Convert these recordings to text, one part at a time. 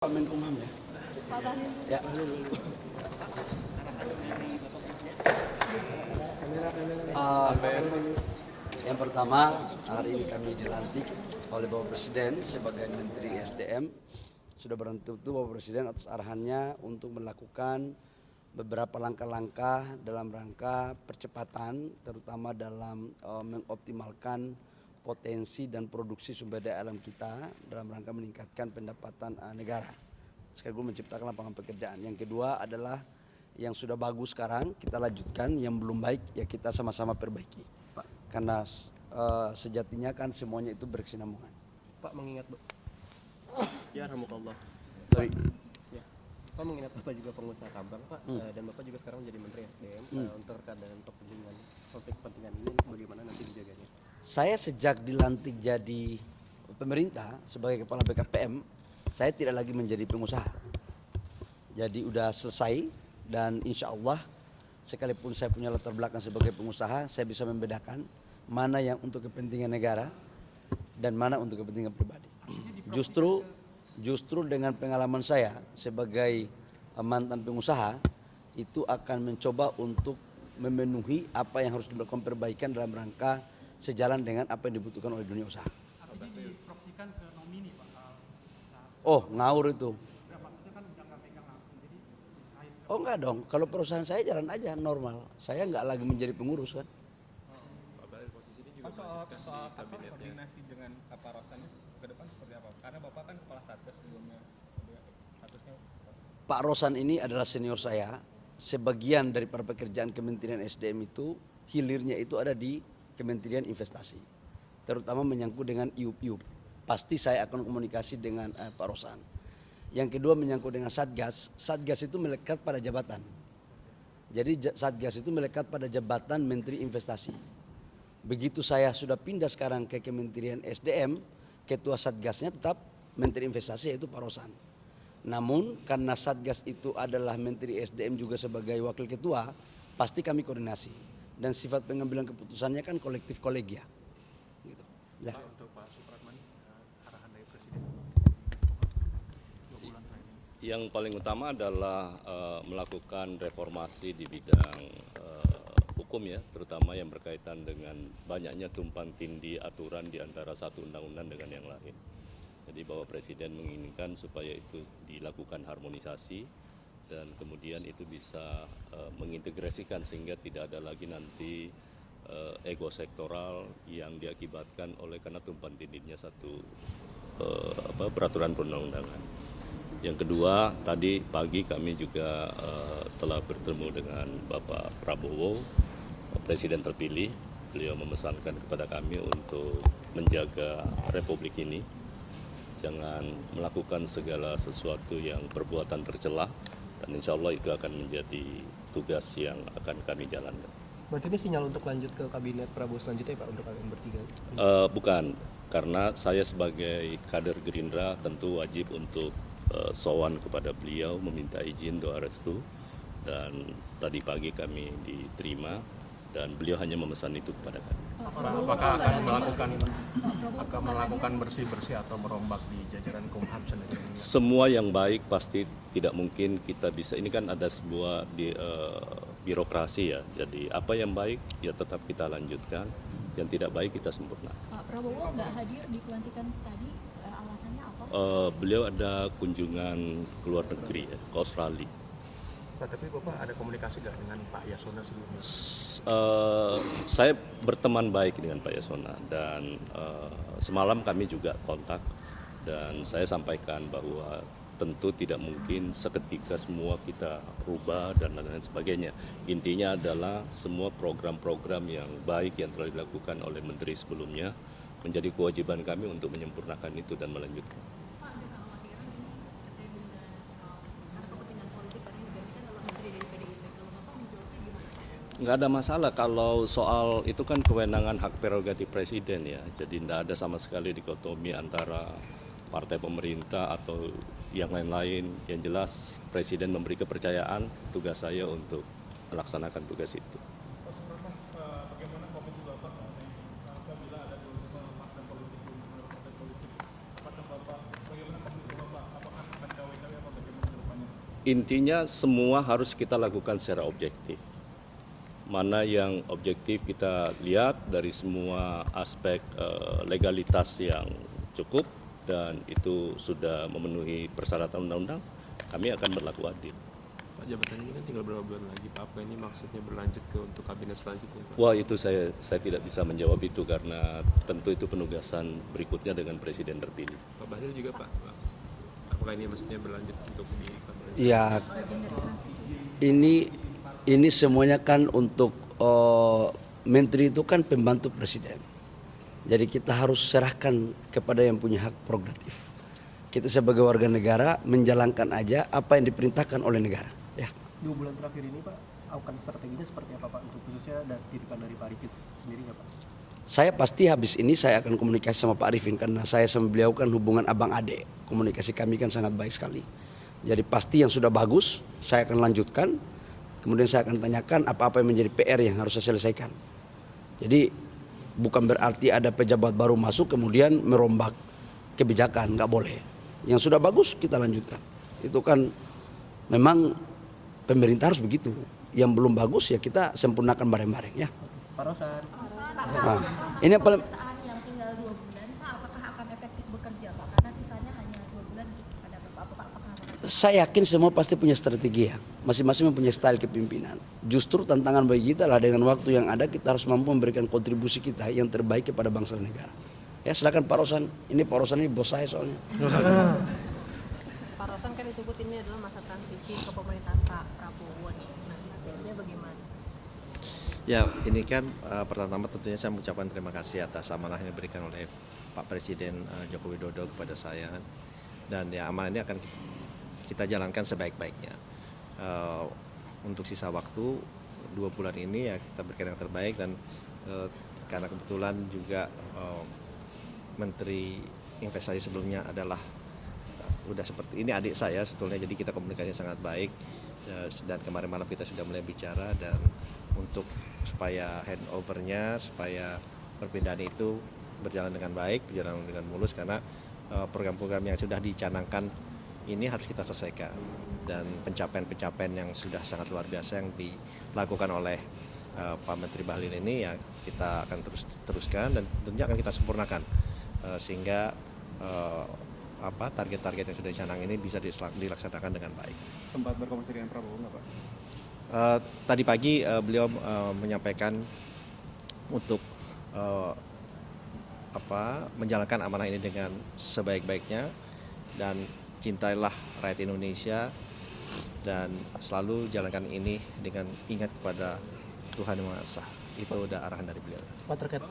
Pak Menkumham ya. Ya. Yang pertama, hari ini kami dilantik oleh Bapak Presiden sebagai Menteri SDM. Sudah bertentu Bapak Presiden atas arahannya untuk melakukan beberapa langkah-langkah dalam rangka percepatan, terutama dalam mengoptimalkan potensi dan produksi sumber daya alam kita dalam rangka meningkatkan pendapatan negara sekaligus menciptakan lapangan pekerjaan. Yang kedua adalah yang sudah bagus sekarang kita lanjutkan, yang belum baik ya kita sama-sama perbaiki, Pak. Karena sejatinya kan semuanya itu berkesinambungan. Pak, mengingat ya rahmatullah. Sorry. Ya. Pak, mengingat Bapak juga pengusaha tambang, Pak, dan Bapak juga sekarang menjadi Menteri SDM. Untuk terkait dengan konflik kepentingan ini bagaimana nanti dijaganya? Saya sejak dilantik jadi pemerintah sebagai kepala BKPM, saya tidak lagi menjadi pengusaha. Jadi udah selesai dan insya Allah sekalipun saya punya latar belakang sebagai pengusaha, saya bisa membedakan mana yang untuk kepentingan negara dan mana untuk kepentingan pribadi. Justru dengan pengalaman saya sebagai mantan pengusaha itu akan mencoba untuk memenuhi apa yang harus dilakukan perbaikan dalam rangka sejalan dengan apa yang dibutuhkan oleh dunia usaha. Artinya diproksikan ke nomini, Pak? Oh, ngawur itu. Ya, maksudnya kan udah nggak pegang langsung, jadi usahain. Oh enggak dong, kalau perusahaan saya jalan aja normal. Saya nggak lagi menjadi pengurus kan. Pak, soal koordinasi dengan Pak Rosannya ke depan seperti apa? Karena Bapak kan kepala Satgas sebelumnya, statusnya. Pak Rosan ini adalah senior saya. Sebagian dari para pekerjaan Kementerian SDM itu hilirnya itu ada di Kementerian Investasi, terutama menyangkut dengan IUP. Pasti saya akan komunikasi dengan Pak Rosan. Yang kedua menyangkut dengan Satgas. Satgas itu melekat pada jabatan. Jadi Satgas itu melekat pada jabatan Menteri Investasi. Begitu saya sudah pindah sekarang ke Kementerian SDM, ketua Satgasnya tetap Menteri Investasi yaitu Pak Rosan. Namun karena Satgas itu adalah Menteri SDM juga sebagai wakil ketua, pasti kami koordinasi. Dan sifat pengambilan keputusannya kan kolektif kolegia. Gitu. Ya. Pak, untuk Pak Supratman, arahan dari Presiden 2 bulan terakhir ini. Yang paling utama adalah melakukan reformasi di bidang hukum ya, terutama yang berkaitan dengan banyaknya tumpang tindih aturan di antara satu undang-undang dengan yang lain. Jadi Bapak Presiden menginginkan supaya itu dilakukan harmonisasi dan kemudian itu bisa mengintegrasikan sehingga tidak ada lagi nanti ego sektoral yang diakibatkan oleh karena tumpang tindihnya satu peraturan perundang-undangan. Yang kedua, tadi pagi kami juga telah bertemu dengan Bapak Prabowo, Presiden terpilih. Beliau memesankan kepada kami untuk menjaga Republik ini, jangan melakukan segala sesuatu yang perbuatan tercela, dan insya Allah itu akan menjadi tugas yang akan kami jalankan. Berarti ini sinyal untuk lanjut ke kabinet Prabowo selanjutnya, Pak, untuk kalian bertiga? Bukan, karena saya sebagai kader Gerindra tentu wajib untuk sowan kepada beliau, meminta izin doa restu, dan tadi pagi kami diterima dan beliau hanya memesan itu kepada kami. Apakah akan melakukan bersih-bersih atau merombak di jajaran Kumham sendiri? Semua yang baik pasti tidak mungkin kita bisa, ini kan ada sebuah birokrasi ya, jadi apa yang baik ya tetap kita lanjutkan, yang tidak baik kita sempurnakan. Pak Prabowo nggak hadir di pelantikan tadi, alasannya apa? Beliau ada kunjungan ke luar negeri ya, ke Australia. Pak, tapi Bapak ada komunikasi nggak dengan Pak Yasona sebelumnya? Saya berteman baik dengan Pak Yasona dan semalam kami juga kontak dan saya sampaikan bahwa tentu tidak mungkin seketika semua kita rubah dan lain-lain sebagainya. Intinya adalah semua program-program yang baik yang telah dilakukan oleh menteri sebelumnya menjadi kewajiban kami untuk menyempurnakan itu dan melanjutkan. Pak, ada kekhawatiran ini katanya bunda karena kepentingan politik karena negara kan adalah menteri dari PDIP. Kalau Bapak menjawabnya gimana? Nggak ada masalah kalau soal itu kan kewenangan hak prerogatif presiden ya. Jadi tidak ada sama sekali dikotomi antara partai pemerintah atau yang lain-lain. Yang jelas presiden memberi kepercayaan, tugas saya untuk melaksanakan tugas itu. Pak Supratman, bagaimana komisi Bapak apabila ada partai politik, apakah Bapak, bagaimana komisi Bapak, apakah akan cawe Intinya semua harus kita lakukan secara objektif. Mana yang objektif kita lihat dari semua aspek legalitas yang cukup dan itu sudah memenuhi persyaratan undang-undang, kami akan berlaku adil. Pak, jabatan ini kan tinggal berapa bulan lagi, Pak? Apa ini maksudnya berlanjut ke untuk kabinet selanjutnya, Pak? Wah, itu saya tidak bisa menjawab itu karena tentu itu penugasan berikutnya dengan presiden terpilih. Pak Bahlil juga, Pak? Apakah ini maksudnya berlanjut untuk di kabinet? Ya, ini semuanya kan untuk menteri itu kan pembantu presiden. Jadi kita harus serahkan kepada yang punya hak prerogatif. Kita sebagai warga negara menjalankan aja apa yang diperintahkan oleh negara. Ya. 2 bulan terakhir ini Pak, akan strateginya seperti apa Pak untuk khususnya titipan dari Pak Arifin sendirinya Pak? Saya pasti habis ini saya akan komunikasi sama Pak Arifin karena saya sama beliau kan hubungan abang ade. Komunikasi kami kan sangat baik sekali. Jadi pasti yang sudah bagus saya akan lanjutkan. Kemudian saya akan tanyakan apa-apa yang menjadi PR yang harus saya selesaikan. Jadi bukan berarti ada pejabat baru masuk kemudian merombak kebijakan, nggak boleh. Yang sudah bagus kita lanjutkan. Itu kan memang pemerintah harus begitu. Yang belum bagus ya kita sempurnakan bareng-bareng ya. Pak Rosan. Nah, ini yang paling Pemerintahan yang tinggal 2 bulan, Pak, apakah akan efektif bekerja, Pak? Karena sisanya hanya 2 bulan pada Bapak, apakah saya yakin semua pasti punya strategi ya. Masing-masing mempunyai style kepemimpinan. Justru tantangan bagi kita lah dengan waktu yang ada kita harus mampu memberikan kontribusi kita yang terbaik kepada bangsa dan negara. Ya silakan Pak Rosan. Ini Pak Rosan ini bos saya soalnya. Pak Rosan kan disebut ini adalah masa transisi ke pemerintahan Pak Prabowo nih. Nah, strateginya bagaimana? Ya, ini kan pertama tentunya saya mengucapkan terima kasih atas amanah yang diberikan oleh Pak Presiden Joko Widodo kepada saya. Dan ya amanah ini akan kita jalankan sebaik-baiknya. Untuk sisa waktu 2 bulan ini ya kita berikan yang terbaik dan karena kebetulan juga Menteri Investasi sebelumnya adalah udah seperti ini adik saya sebetulnya, jadi kita komunikasinya sangat baik dan kemarin malam kita sudah mulai bicara dan untuk supaya handovernya, supaya perpindahan itu berjalan dengan baik, berjalan dengan mulus karena program-program yang sudah dicanangkan ini harus kita selesaikan dan pencapaian-pencapaian yang sudah sangat luar biasa yang dilakukan oleh Pak Menteri Bahlil ini ya kita akan teruskan dan tentunya akan kita sempurnakan sehingga target-target yang sudah dicanang ini bisa dilaksanakan dengan baik. Sempat berkomunikasi dengan Prabowo nggak, Pak? Tadi pagi beliau menyampaikan untuk menjalankan amanah ini dengan sebaik-baiknya dan cintailah rakyat Indonesia dan selalu jalankan ini dengan ingat kepada Tuhan Yang Maha Esa. Itu udah arahan dari beliau tadi. Pak terkait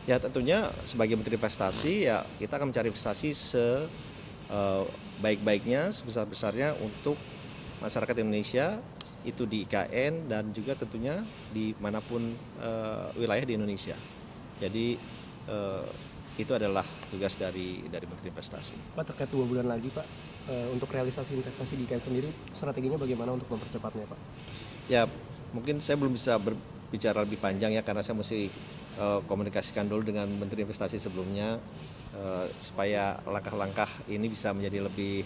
Ya tentunya sebagai Menteri Investasi ya kita akan mencari investasi sebaik-baiknya, sebesar-besarnya untuk masyarakat Indonesia itu di IKN dan juga tentunya di manapun wilayah di Indonesia. Jadi itu adalah tugas dari Menteri Investasi. Pak terkait 2 bulan lagi Pak, untuk realisasi investasi di IKN sendiri strateginya bagaimana untuk mempercepatnya Pak? Ya mungkin saya belum bisa berbicara lebih panjang ya karena saya mesti komunikasikan dulu dengan Menteri Investasi sebelumnya supaya langkah-langkah ini bisa menjadi lebih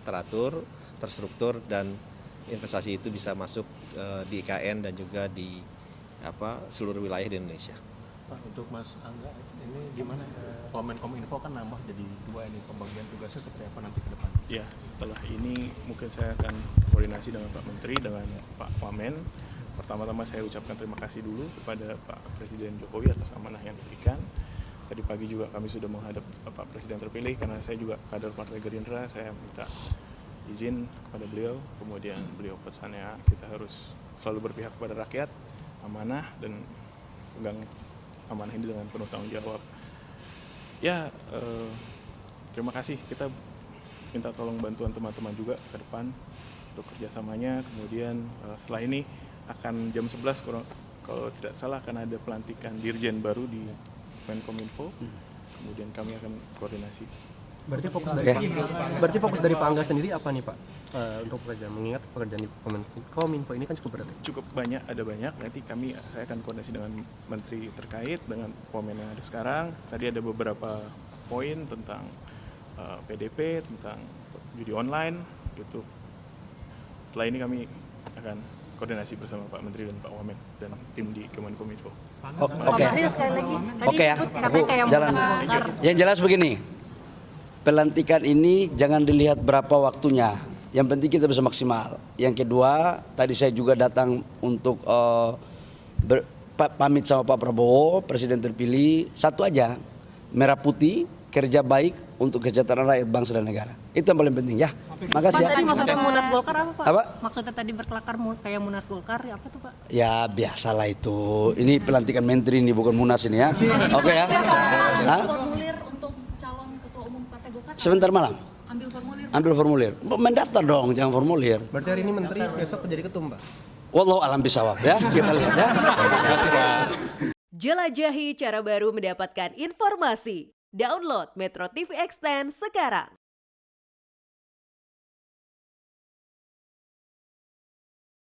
teratur, terstruktur dan investasi itu bisa masuk di IKN dan juga di seluruh wilayah di Indonesia. Pak, untuk Mas Angga, ini gimana? Menkominfo kan nambah jadi 2 ini, pembagian tugasnya seperti apa nanti ke depan? Ya, setelah ini mungkin saya akan koordinasi dengan Pak Menteri, dengan Pak Wamen. Pertama-tama saya ucapkan terima kasih dulu kepada Pak Presiden Jokowi atas amanah yang diberikan. Tadi pagi juga kami sudah menghadap Pak Presiden terpilih karena saya juga kader Partai Gerindra, saya minta izin kepada beliau, kemudian beliau pesannya kita harus selalu berpihak kepada rakyat, amanah dan pegang amanah ini dengan penuh tanggung jawab. Ya, terima kasih, kita minta tolong bantuan teman-teman juga ke depan untuk kerjasamanya. Kemudian setelah ini akan jam 11 kalau tidak salah akan ada pelantikan dirjen baru di Menkominfo. Kemudian kami akan koordinasi. Berarti fokus dari Pak Angga sendiri apa nih Pak untuk pekerjaan, mengingat pekerjaan di Kominfo ini kan cukup berat. Cukup banyak, ada banyak. Nanti saya akan koordinasi dengan menteri terkait dengan Wamen yang ada sekarang. Tadi ada beberapa poin tentang PDP, tentang judi online gitu. Setelah ini kami akan koordinasi bersama Pak Menteri dan Pak Wamen dan tim di Kemenkominfo. Oke. Oke ya, aku jalan. Golkar. Yang jelas begini, pelantikan ini jangan dilihat berapa waktunya. Yang penting kita bisa maksimal. Yang kedua, tadi saya juga datang untuk pamit sama Pak Prabowo, Presiden terpilih. Satu aja, merah putih, kerja baik untuk kesejahteraan rakyat bangsa dan negara. Itu yang paling penting ya. Makasih ya. Tadi maksudnya Munas Golkar apa Pak? Apa? Maksudnya tadi berkelakar kayak Munas Golkar apa tuh Pak? Ya biasalah itu. Ini pelantikan menteri ini bukan munas ini ya. Oke ya. Hah? Formulir untuk calon ketua umum Partai Golkar. Sebentar malam. Ambil formulir. Ambil formulir. Mendaftar dong, jangan formulir. Berarti hari ini menteri besok jadi ketum Pak. Wallahu alam bisawab ya. Kita lihat ya. Jelajahi cara baru mendapatkan informasi. Download Metro TV Extend sekarang.